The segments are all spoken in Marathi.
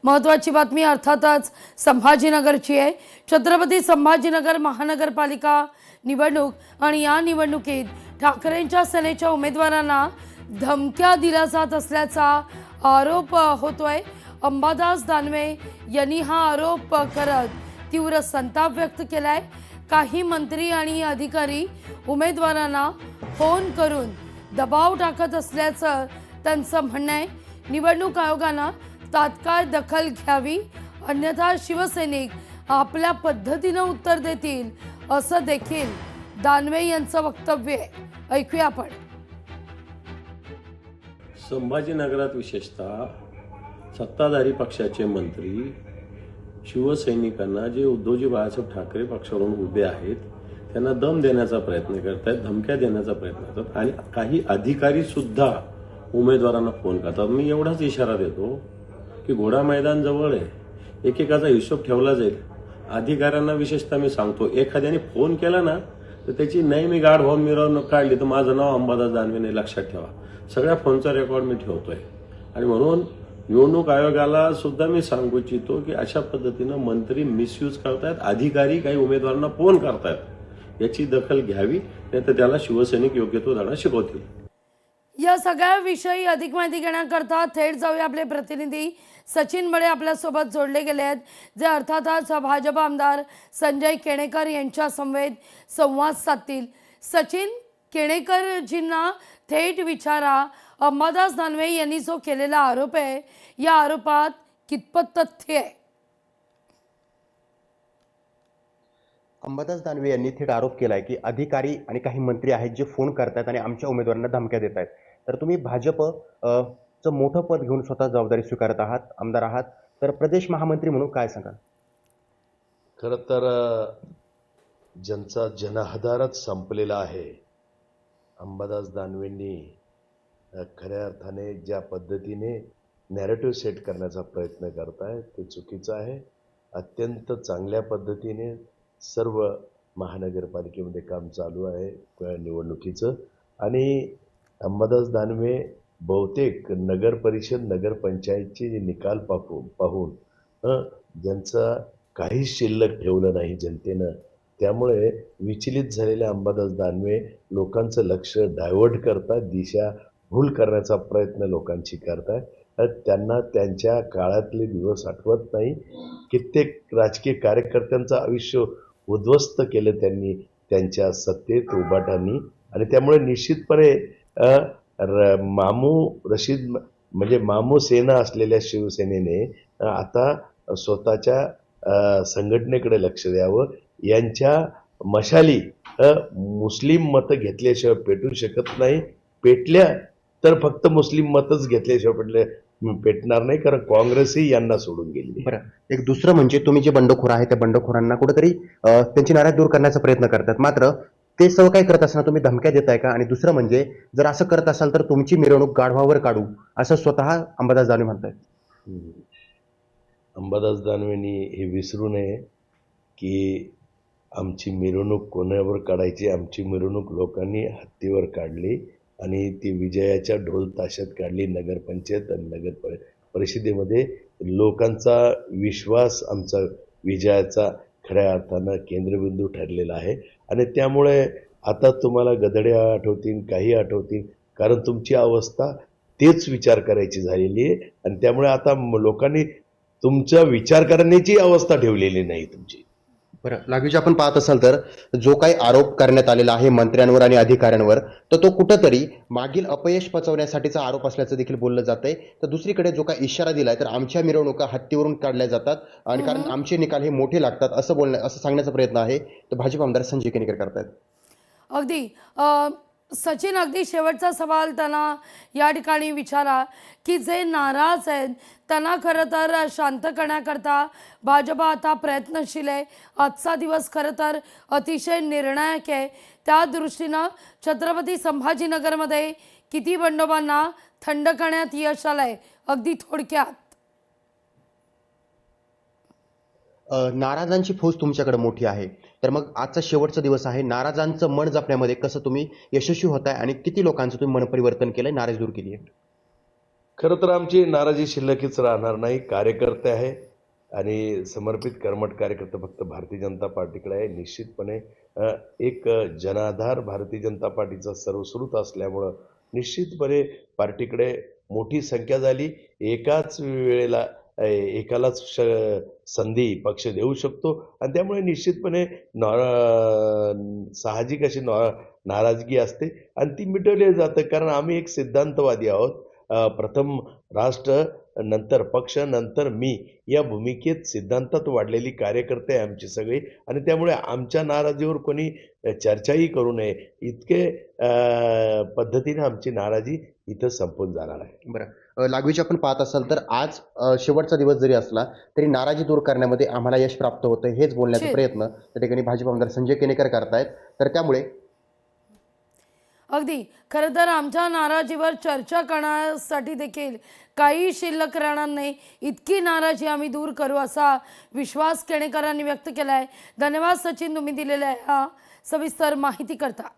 महत्त्वाची बातमी अर्थातच संभाजीनगरची आहे। छत्रपती संभाजीनगर महानगरपालिका निवडणूक आणि या निवडणुकीत ठाकरेंच्या सेनेच्या उमेदवारांना धमक्या दिल्या जात असल्याचा आरोप होतोय। अंबादास दानवे यांनी हा आरोप करत तीव्र संताप व्यक्त केलाय। काही मंत्री आणि अधिकारी उमेदवारांना फोन करून दबाव टाकत असल्याचं त्यांचं म्हणणं आहे। निवडणूक आयोगानं तात्काळ दखल घ्यावी, अन्यथा शिवसैनिक आपल्या पद्धतीनं उत्तर देतील असं देखील दानवे यांचं वक्तव्य आहे। ऐकूया आपण। संभाजीनगरात विशेषतः सत्ताधारी पक्षाचे मंत्री शिवसैनिकांना जे उद्धवजी बाळासाहेब ठाकरे पक्षावरून उभे आहेत त्यांना दम देण्याचा प्रयत्न करतात, धमक्या देण्याचा प्रयत्न करतात आणि काही अधिकारी सुद्धा उमेदवारांना फोन करतात। मी एवढाच इशारा देतो की घोडा मैदान जवळ आहे, एकेकाचा हिशोब ठेवला जाईल। अधिकाऱ्यांना विशेषतः मी सांगतो, एखाद्याने फोन केला ना तर त्याची नाही मी गाढ होऊन मिरवणूक काढली तर माझं नाव अंबादास दानवे नाही, लक्षात ठेवा। सगळ्या फोनचा रेकॉर्ड मी ठेवतोय आणि म्हणून निवडणूक आयोगाला सुद्धा मी सांगू इच्छितो की अशा पद्धतीनं मंत्री मिसयूज करतायत, अधिकारी काही उमेदवारांना फोन करतायत, याची दखल घ्यावी, नाहीतर त्याला शिवसैनिक योग्य तो धडा शिकवतील। या सगळ्याविषयी अधिक माहिती घेण्याकरता थेट जाऊया, आपले प्रतिनिधी सचिन बडे आपल्यासोबत जोडले गेले आहेत, जे अर्थातच भाजप आमदार संजय केणेकर यांच्या समवेत संवाद साधतील। सचिन, केणेकरजींना थेट विचारा, अंबादास दानवे यांनी जो केलेला आरोप आहे या आरोपात कितपत तथ्य आहे? अंबादास दानवे यांनी थेट आरोप केलाय की अधिकारी आणि काही मंत्री आहेत जे फोन करतात आणि आमच्या उमेदवारांना धमक्या देत आहेत। तर तुम्ही भाजप चं मोठं पद घेऊन स्वतः जबाबदारी स्वीकारत आहात, आमदार आहात, तर प्रदेश महामंत्री म्हणून काय सांगाल? खरं तर ज्यांचा जनाधारच संपलेला आहे, अंबादास दानवेंनी खऱ्या अर्थाने ज्या पद्धतीने नॅरेटिव्ह सेट करण्याचा प्रयत्न करताय ते चुकीचं आहे। अत्यंत चांगल्या पद्धतीने सर्व महानगरपालिकेमध्ये काम चालू आहे निवडणुकीचं आणि अंबादास दानवे बहुतेक नगर परिषद नगरपंचायतचे निकाल पाहून ज्यांचा काहीच शिल्लक ठेवलं नाही जनतेनं, त्यामुळे विचलित झालेले अंबादास दानवे लोकांचं लक्ष डायव्हर्ट करतात, दिशा भूल करण्याचा प्रयत्न लोकांची करतात। त्यांना त्यांच्या काळातले दिवस आठवत नाही। कित्येक राजकीय कार्यकर्त्यांचं आयुष्य उद्ध्वस्त केलं त्यांनी त्यांच्या सत्तेत उभाटांनी आणि त्यामुळे निश्चितपणे मामू रशीद म्हणजे मामू सेना असलेल्या शिवसेनेने आता स्वतःच्या संघटनेकडे लक्ष द्यावं। यांच्या मशाली मुस्लिम मतं घेतल्याशिवाय पेटू शकत नाही, पेटल्या तर फक्त मुस्लिम मतच घेतल्याशिवाय पेटणार नाही, कारण काँग्रेसही यांना सोडून गेली। बरं, एक दुसरं म्हणजे तुम्ही जे बंडखोर आहे त्या बंडखोरांना कुठेतरी त्यांची नाराज दूर करण्याचा प्रयत्न करतात, मात्र ते सर्व काही करत असताना तुम्ही धमक्या देताय का? आणि दुसरं म्हणजे जर असं करत असाल तर तुमची मिरवणूक गाढवावर काढू असं स्वतः अंबादास दानवे म्हणतायत। अंबादास दानवेंनी हे विसरू नये की आमची मिरवणूक कोणावर काढायची, आमची मिरवणूक लोकांनी हत्तीवर काढली आणि ती विजयाच्या ढोल ताशात काढली। नगरपंचायत आणि नगर परिषदेमध्ये लोकांचा विश्वास आमचा विजयाचा खऱ्या अर्थानं केंद्रबिंदू ठरलेला आहे आणि त्यामुळे आता तुम्हाला गधड्या आठवतील, काही आठवतील, कारण तुमची अवस्था तेच विचार करायची झालेली आहे आणि त्यामुळे आता लोकांनी तुमचा विचार करण्याची अवस्था ठेवलेली नाही तुमची। बरं, लागूच आपण पाहत असाल तर जो काही आरोप करण्यात आलेला आहे मंत्र्यांवर आणि अधिकाऱ्यांवर, तर तो कुठंतरी मागील अपयश पचवण्यासाठीचा आरोप असल्याचं देखील बोललं जातंय। तर दुसरीकडे जो काही इशारा दिलाय तर आमच्या मिरवणुका हत्तीवरून काढल्या जातात आणि कारण आमचे निकाल हे मोठे लागतात असं सांगण्याचा प्रयत्न आहे तर भाजप आमदार संजय केणेकर करतायत। अगदी सचिन, अगदी शेवटचा सवाल त्यांना या ठिकाणी विचारा की जे नाराज आहेत त्यांना खरं तर शांत करण्याकरता भाजप आता प्रयत्नशील आहे। आजचा दिवस खरं तर अतिशय निर्णायक आहे, त्या दृष्टीनं छत्रपती संभाजीनगरमध्ये किती बंडोबांना थंड करण्यात यश आलंय, अगदी थोडक्यात? नाराजांची फौज तुमच्याकडे मोठी आहे, तर मग आजचा शेवटचा दिवस आहे, नाराजांचं मन जपण्यामध्ये कसं तुम्ही यशस्वी होताय आणि किती लोकांचं तुम्ही मन परिवर्तन केलंय, नाराज दूर केली आहे? खरं तर आमची नाराजी शिल्लकीच राहणार नाही. कार्यकर्ते आहे आणि समर्पित कर्मठ कार्यकर्ते फक्त भारतीय जनता पार्टीकडे आहे. निश्चितपणे एक जनाधार भारतीय जनता पार्टीचा सर्वश्रुत असल्यामुळं निश्चितपणे पार्टीकडे मोठी संख्या झाली. एकाच वेळेला एकालाच संधी पक्ष देऊ शकतो आणि त्यामुळे निश्चितपने साहजिक अशी नाराजगी असते आणि ती मिटवली जातं, कारण आम्ही एक सिद्धांतवादी आहोत. प्रथम राष्ट्र, नंतर पक्ष, नंतर मी, या भूमिकेत सिद्धांतात वाढलेली कार्यकर्ते आहे आमची सगळी आणि त्यामुळे आमच्या नाराजीवर कोणी चर्चाही करू नये, इतके पद्धतीने आमची नाराजी इथं संपून जाणार आहे. बरं, लागवीची आपण पाहत असाल तर आज शेवटचा दिवस जरी असला तरी नाराजी दूर करण्यामध्ये आम्हाला यश प्राप्त होतं हेच बोलण्याचा छे. प्रयत्न त्या ठिकाणी भाजप आमदार संजय केनेकर करतायत. तर त्यामुळे अगदी खरं तर आमच्या नाराजीवर चर्चा करण्यासाठी देखील काही शिल्लक राहणार नाही, इतकी नाराजी आम्ही दूर करू असा विश्वास केणेकरांनी व्यक्त केला आहे. धन्यवाद सचिन, तुम्ही दिलेल्या ह्या सविस्तर माहिती करता.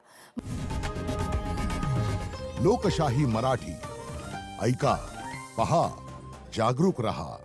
लोकशाही मराठी ऐका, पहा, जागरूक रहा.